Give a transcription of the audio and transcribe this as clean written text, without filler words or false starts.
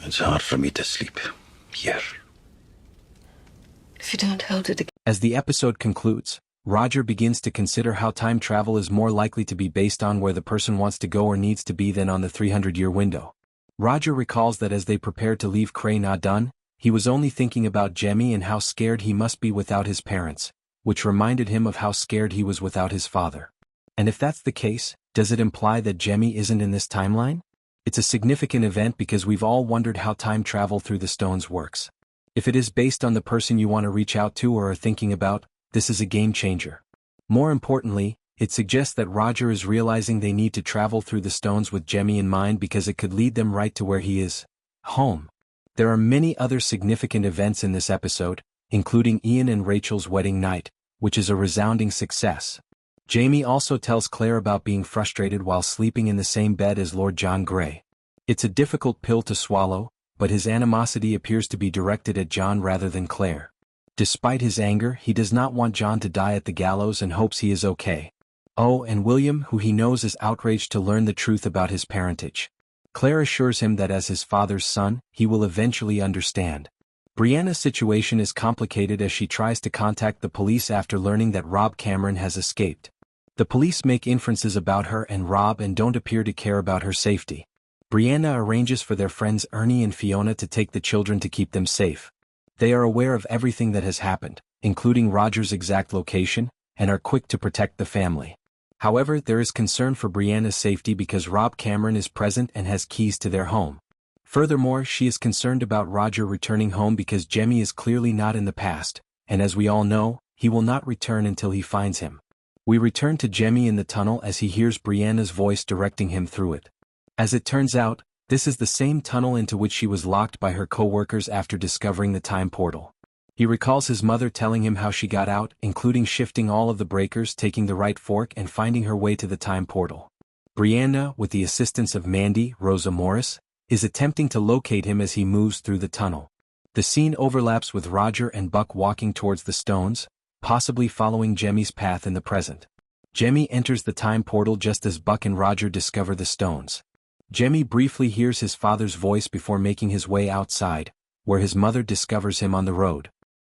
It's hard for me to sleep here. If you don't hold it again. As the episode concludes, Roger begins to consider how time travel is more likely to be based on where the person wants to go or needs to be than on the 300-year window. Roger recalls that as they prepared to leave Craigh Na Dun, he was only thinking about Jemmy and how scared he must be without his parents, which reminded him of how scared he was without his father. And if that's the case, does it imply that Jemmy isn't in this timeline? It's a significant event because we've all wondered how time travel through the stones works. If it is based on the person you want to reach out to or are thinking about, this is a game changer. More importantly, it suggests that Roger is realizing they need to travel through the stones with Jemmy in mind because it could lead them right to where he is, home. There are many other significant events in this episode, including Ian and Rachel's wedding night, which is a resounding success. Jamie also tells Claire about being frustrated while sleeping in the same bed as Lord John Grey. It's a difficult pill to swallow, but his animosity appears to be directed at John rather than Claire. Despite his anger, he does not want John to die at the gallows and hopes he is okay. Oh, and William, who he knows is outraged to learn the truth about his parentage. Claire assures him that as his father's son, he will eventually understand. Brianna's situation is complicated as she tries to contact the police after learning that Rob Cameron has escaped. The police make inferences about her and Rob and don't appear to care about her safety. Brianna arranges for their friends Ernie and Fiona to take the children to keep them safe. They are aware of everything that has happened, including Roger's exact location, and are quick to protect the family. However, there is concern for Brianna's safety because Rob Cameron is present and has keys to their home. Furthermore, she is concerned about Roger returning home because Jemmy is clearly not in the past, and as we all know, he will not return until he finds him. We return to Jemmy in the tunnel as he hears Brianna's voice directing him through it. As it turns out, this is the same tunnel into which she was locked by her co-workers after discovering the time portal. He recalls his mother telling him how she got out, including shifting all of the breakers, taking the right fork and finding her way to the time portal. Brianna, with the assistance of Mandy, Rosa Morris, is attempting to locate him as he moves through the tunnel. The scene overlaps with Roger and Buck walking towards the stones, possibly following Jemmy's path in the present. Jemmy enters the time portal just as Buck and Roger discover the stones. Jemmy briefly hears his father's voice before making his way outside, where his mother discovers him on the road.